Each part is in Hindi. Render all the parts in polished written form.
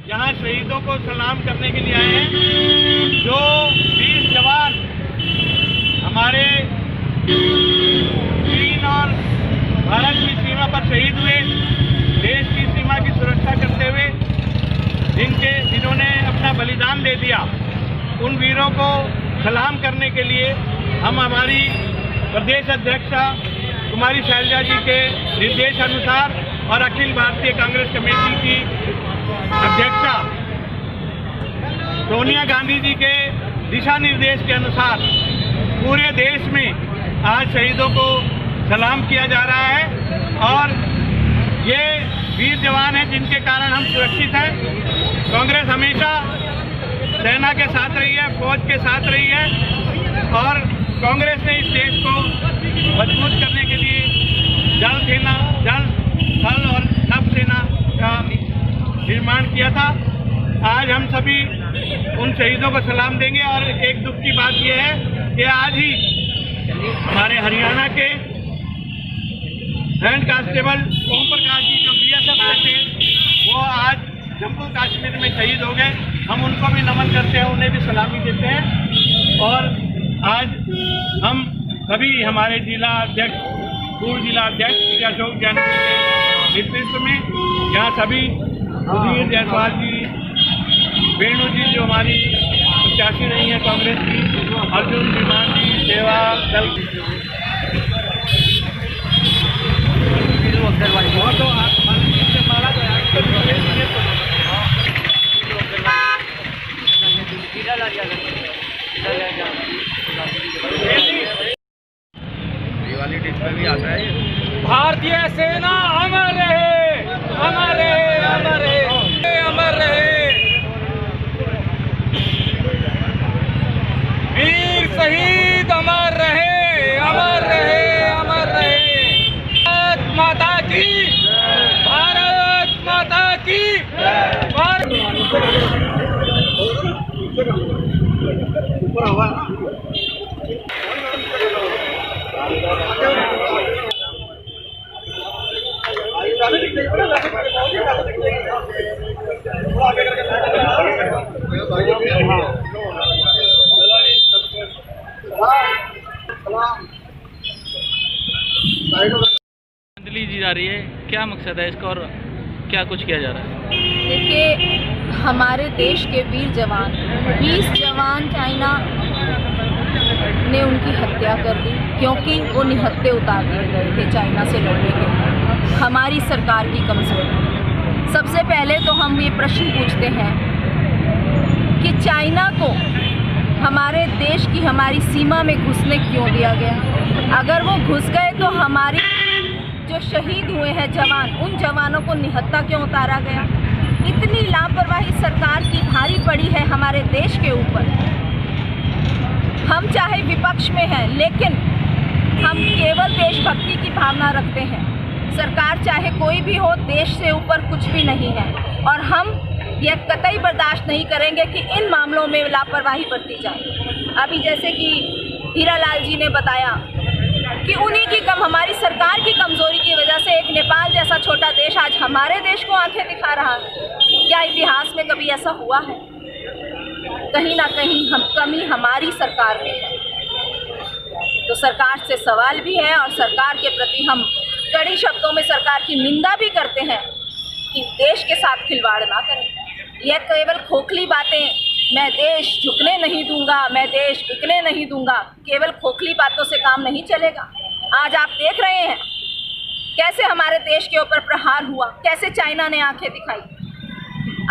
यहाँ शहीदों को सलाम करने के लिए आए हैं, जो 20 जवान हमारे चीन और भारत की सीमा पर शहीद हुए, देश की सीमा की सुरक्षा करते हुए जिन्होंने अपना बलिदान दे दिया, उन वीरों को सलाम करने के लिए हम हमारी प्रदेश अध्यक्षा कुमारी शैलजा जी के निर्देश अनुसार और अखिल भारतीय कांग्रेस कमेटी की अध्यक्षा सोनिया गांधी जी के दिशा निर्देश के अनुसार पूरे देश में आज शहीदों को सलाम किया जा रहा है। और ये वीर जवान हैं जिनके कारण हम सुरक्षित हैं। कांग्रेस हमेशा सेना के साथ रही है, फौज के साथ रही है और कांग्रेस ने इस देश को मजबूत करने के लिए जल, थल और नभ सेना का निर्माण किया था। आज हम सभी उन शहीदों को सलाम देंगे। और एक दुख की बात यह है कि आज ही हमारे हरियाणा के हैंड कांस्टेबल ओम प्रकाश जी जो BSF में थे, वो आज जम्मू कश्मीर में शहीद हो गए। हम उनको भी नमन करते हैं, उन्हें भी सलामी देते हैं। और आज हम सभी हमारे जिला अध्यक्ष, पूर्व जिला अध्यक्ष श्री अशोक जैन के नेतृत्व में यहाँ सभी सुधीर जायसवाल जी, वेणु जी जो हमारी प्रत्याशी रही हैं कांग्रेस की, अर्जुन विमान जी, सेवा दल भारतीय सेना अमर रहे, अमर रहे, अमर रहे, अमर रहे। वीर शहीद अमर रहे, अमर रहे, अमर रहे। भारत माता की, भारत माता की, श्रद्धांजलि दी जा रही है, क्या मकसद है इसका और क्या कुछ किया जा रहा है? देखिए, हमारे देश के वीर जवान 20 जवान चाइना ने उनकी हत्या कर दी, क्योंकि वो निहत्थे उतार दिए गए थे चाइना से लड़ने के लिए। हमारी सरकार की कमजोरी। सबसे पहले तो हम ये प्रश्न पूछते हैं कि चाइना को हमारे देश की, हमारी सीमा में घुसने क्यों दिया गया? अगर वो घुस गए तो हमारी जो शहीद हुए हैं जवान, उन जवानों को निहत्था क्यों उतारा गया? इतनी लापरवाही सरकार की भारी पड़ी है हमारे देश के ऊपर। हम चाहे विपक्ष में हैं, लेकिन हम केवल देशभक्ति की भावना रखते हैं। सरकार चाहे कोई भी हो, देश से ऊपर कुछ भी नहीं है। और हम यह कतई बर्दाश्त नहीं करेंगे कि इन मामलों में लापरवाही बरती जाए। अभी जैसे कि हीरालाल जी ने बताया कि उन्हीं की हमारी सरकार की कमजोरी की वजह से एक नेपाल जैसा छोटा देश आज हमारे देश को आंखें दिखा रहा है। क्या इतिहास में कभी ऐसा हुआ है? कहीं ना कहीं कमी हमारी सरकार में है। तो सरकार से सवाल भी है और सरकार के प्रति हम कड़ी शब्दों में सरकार की निंदा भी करते हैं कि देश के साथ खिलवाड़ ना करें। यह केवल खोखली बातें, मैं देश झुकने नहीं दूंगा, मैं देश बिकने नहीं दूंगा, केवल खोखली बातों से काम नहीं चलेगा। आज आप देख रहे हैं कैसे हमारे देश के ऊपर प्रहार हुआ, कैसे चाइना ने आंखें दिखाई।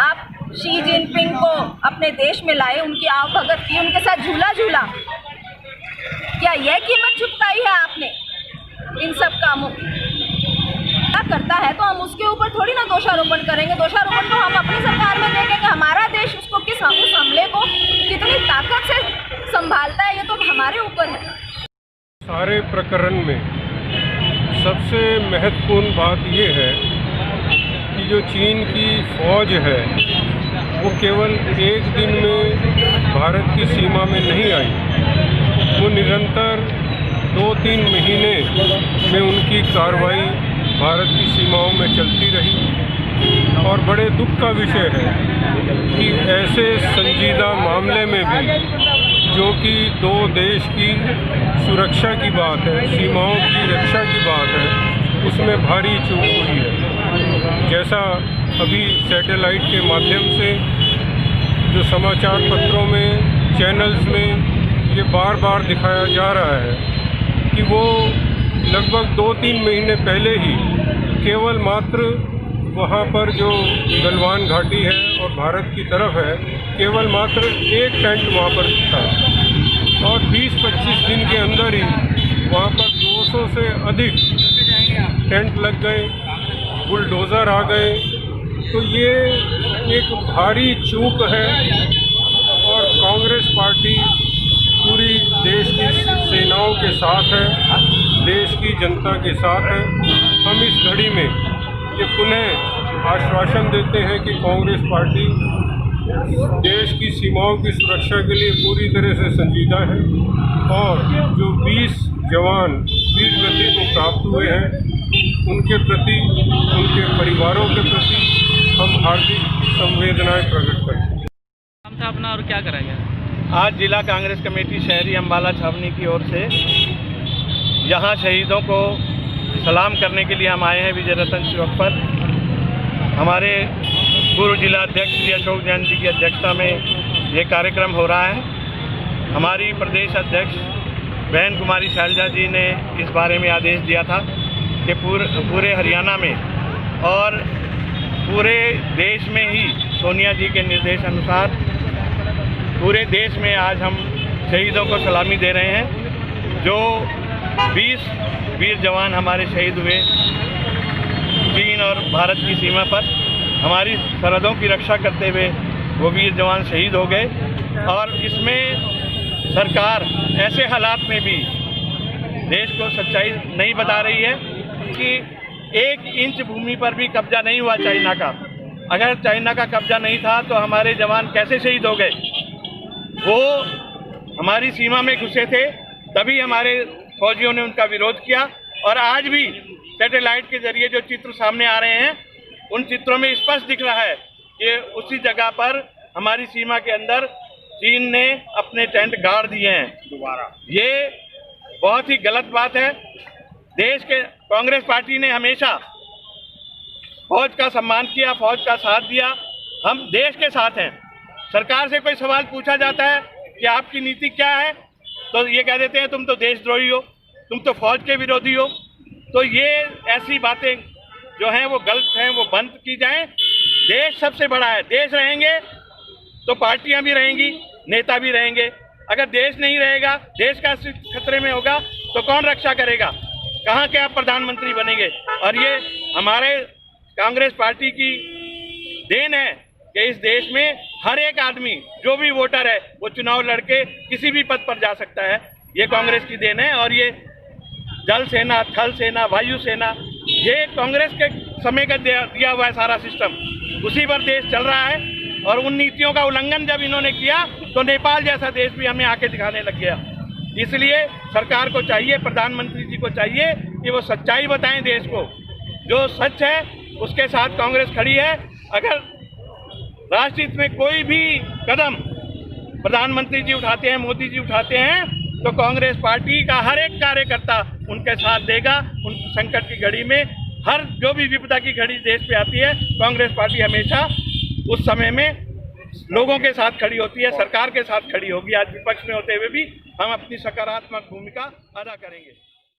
आप शी जिनपिंग को अपने देश में लाए, उनकी आवभगत की, उनके साथ झूला झूला। क्या यह कीमत चुकाई है आपने इन सब कामों की? क्या करता है तो हम उसके ऊपर थोड़ी ना दोषारोपण करेंगे। दोषारोपण तो हम अपनी सरकार में देखेंगे। हमारा देश उसको उस हमले को कितनी ताकत से संभालता है, ये तो हमारे ऊपर है। सारे प्रकरण में सबसे महत्वपूर्ण बात ये है कि जो चीन की फौज है वो केवल एक दिन में भारत की सीमा में नहीं आई, वो निरंतर 2-3 महीने में उनकी कार्रवाई भारत की सीमाओं में चलती रही। और बड़े दुख का विषय है सबसे संजीदा मामले में भी, जो कि दो देश की सुरक्षा की बात है, सीमाओं की रक्षा की बात है, उसमें भारी चूक हुई है। जैसा अभी सैटेलाइट के माध्यम से जो समाचार पत्रों में, चैनल्स में ये बार बार दिखाया जा रहा है कि वो लगभग 2-3 महीने पहले ही केवल मात्र वहाँ पर जो गलवान घाटी है और भारत की तरफ है, केवल मात्र एक टेंट वहाँ पर था और 20-25 दिन के अंदर ही वहाँ पर 200 से अधिक टेंट लग गए, बुलडोज़र आ गए। तो ये एक भारी चूक है और कांग्रेस पार्टी पूरी देश की सेनाओं के साथ है, देश की जनता के साथ है। हम इस घड़ी में ये पुनः आश्वासन देते हैं कि कांग्रेस पार्टी देश की सीमाओं की सुरक्षा के लिए पूरी तरह से संजीदा है और जो 20 जवान वीर गति को प्राप्त हुए हैं उनके प्रति, उनके परिवारों के प्रति हम हार्दिक संवेदनाएं प्रकट करते हैं। नाम था अपना और क्या करा गया? आज जिला कांग्रेस कमेटी शहरी अम्बाला छावनी की ओर से यहाँ शहीदों को सलाम करने के लिए हम आए हैं। विजय रतन चौक पर हमारे पूर्व जिला अध्यक्ष श्री अशोक जैन जी की अध्यक्षता में ये कार्यक्रम हो रहा है। हमारी प्रदेश अध्यक्ष बहन कुमारी शैलजा जी ने इस बारे में आदेश दिया था कि पूरे हरियाणा में और पूरे देश में ही सोनिया जी के निर्देश अनुसार पूरे देश में आज हम शहीदों को सलामी दे रहे हैं। जो 20 वीर जवान हमारे शहीद हुए चीन और भारत की सीमा पर हमारी सरहदों की रक्षा करते हुए, वो वीर जवान शहीद हो गए। और इसमें सरकार ऐसे हालात में भी देश को सच्चाई नहीं बता रही है कि 1 इंच भूमि पर भी कब्जा नहीं हुआ चाइना का। अगर चाइना का कब्जा नहीं था तो हमारे जवान कैसे शहीद हो गए? वो हमारी सीमा में घुसे थे, तभी हमारे फौजियों ने उनका विरोध किया। और आज भी सैटेलाइट के जरिए जो चित्र सामने आ रहे हैं, उन चित्रों में स्पष्ट दिख रहा है कि उसी जगह पर हमारी सीमा के अंदर चीन ने अपने टेंट गाड़ दिए हैं दोबारा। ये बहुत ही गलत बात है। देश के कांग्रेस पार्टी ने हमेशा फौज का सम्मान किया, फौज का साथ दिया। हम देश के साथ हैं। सरकार से कोई सवाल पूछा जाता है कि आपकी नीति क्या है, तो ये कह देते हैं तुम तो देशद्रोही हो, तुम तो फौज के विरोधी हो। तो ये ऐसी बातें जो हैं वो गलत हैं, वो बंद की जाएं। देश सबसे बड़ा है। देश रहेंगे तो पार्टियां भी रहेंगी, नेता भी रहेंगे। अगर देश नहीं रहेगा, देश का खतरे में होगा, तो कौन रक्षा करेगा? कहाँ के आप प्रधानमंत्री बनेंगे? और ये हमारे कांग्रेस पार्टी की देन है कि इस देश में हर एक आदमी, जो भी वोटर है, वो चुनाव लड़के किसी भी पद पर जा सकता है। ये कांग्रेस की देन है। और ये जल सेना, थल सेना, वायु सेना, ये कांग्रेस के समय का दिया हुआ है सारा सिस्टम। उसी पर देश चल रहा है। और उन नीतियों का उल्लंघन जब इन्होंने किया तो नेपाल जैसा देश भी हमें आके दिखाने लग गया। इसलिए सरकार को चाहिए, प्रधानमंत्री जी को चाहिए कि वो सच्चाई बताएं देश को। जो सच है उसके साथ कांग्रेस खड़ी है। अगर राष्ट्रहित में कोई भी कदम प्रधानमंत्री जी उठाते हैं, मोदी जी उठाते हैं, तो कांग्रेस पार्टी का हर एक कार्यकर्ता उनके साथ देगा। उन संकट की घड़ी में, हर जो भी विपदा की घड़ी देश पे आती है, कांग्रेस पार्टी हमेशा उस समय में लोगों के साथ खड़ी होती है, सरकार के साथ खड़ी होगी। आज विपक्ष में होते हुए भी हम अपनी सकारात्मक भूमिका अदा करेंगे।